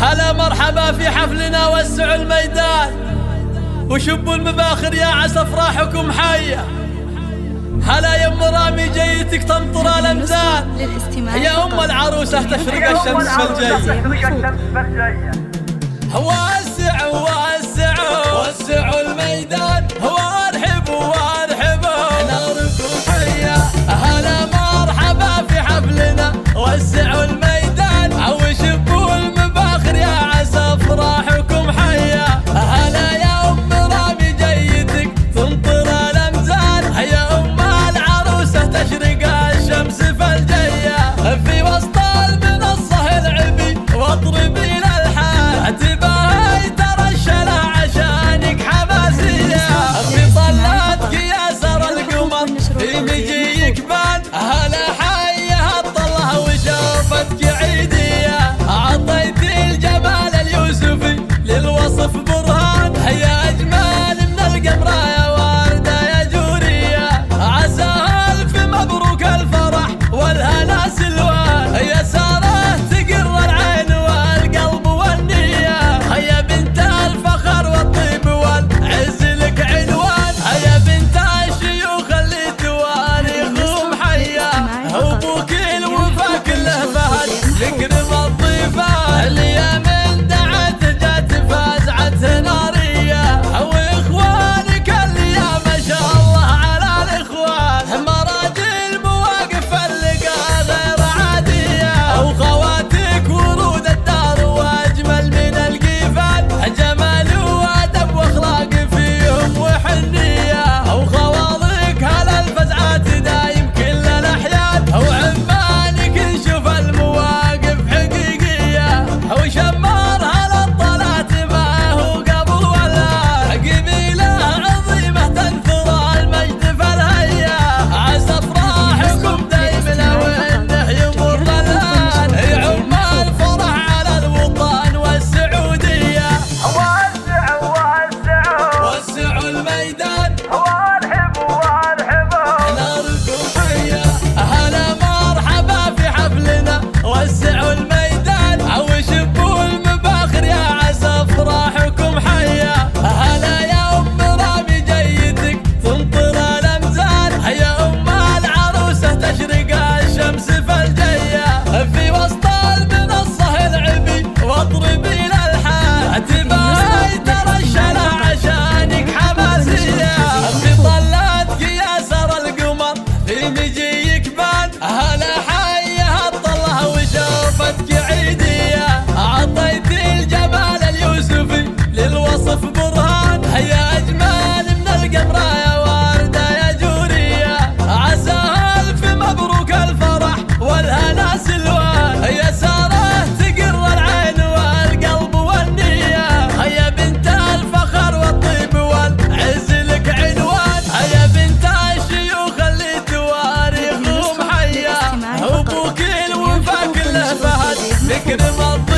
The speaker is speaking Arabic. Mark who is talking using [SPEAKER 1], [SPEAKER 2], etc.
[SPEAKER 1] هلا مرحبا في حفلنا، وسعوا الميدان وشبوا المباخر يا عسى افراحكم حيه. هلا يا ام رامي جيتك تمطر الامزان، يا ام العروسه تشرق الشمس في الجيه. وسعوا وسعوا وسعوا الميدان، وارحبوا وارحبوا ناركم حيه. هلا مرحبا في حفلنا، وسعوا الميدان وشبوا المباخر يا عسى افراحكم حيه. هلا يا ام رامي جيتك تمطر الامزان، يا ام العروسه تشرق الشمس في الجيه. في وسط المنصه العبي واطربي الالحان، تباهي ترشل عشانك حماسيه. في طلاتك يا سر القمر في مجيك بان، هلا حيه الطله وشوفتك عيديه. عطيت الجمال اليوسفي للوصف برهان، يا اجمل من القمر يا ورده يا جوريه. عسى الف مبروك الفرح والهنا سلوان، يا ساره تقر العين والقلب والنيه. يا بنت الفخر والطيب والعز لك عنوان، يا بنت الشيوخ اللي تواريخهم حيه. ابوك الوفا كله فهد يكرم الضيفان، اللي من دعت جات فازعته ناريه. واخوانك اللي ما شاء الله على الاخوان، مراجل مواقف اللقاء غير عاديه. وخواتك ورود الدار واجمل من القيفان، جمال وادب واخلاق فيهم وحنيه. وخواضك هلا الفزعات دايم كل الاحيان، وعمانك نشوف المواقف حقيقيه. وشمار هلا الطلعت ما هو قبل ولا، قبيله عظيمه تنثر المجد في الهيا. عسى افراحكم دايما وانه يمر الان، يعم الفرح على الوطن والسعوديه.
[SPEAKER 2] وسعوا وسعوا
[SPEAKER 1] وسعوا الميدان
[SPEAKER 2] وارحبوا وارحبوا
[SPEAKER 1] ناركم حيه. هلا مرحبا في حفلنا، وسعوا الميدان وشبوا المباخر يا عسى افراحكم حيه. هلا يا ام رامي جيتك تمطر الامزان، يا ام العروسه تشرق الشمس في الجيه. في وسط المنصه العبي واطربي الالحان، تباهي ترشل عشانك حماسيه. في طلاتك يا سر القمر في مجيك بان، هلا حيه الطله وشوفتك عيديه. عطيت الجمال اليوسفي للوصف برهان، يا اجمل من القمر يا ورده يا جوريه. عسى الف مبروك الفرح والهنا سلوان، يا ساره تقر العين والقلب والنيه. يا بنت الفخر والطيب والعز لك عنوان، يا بنت الشيوخ اللي تواريخهم حيه. ابوك الوفا كله فهد يكرم الضيف.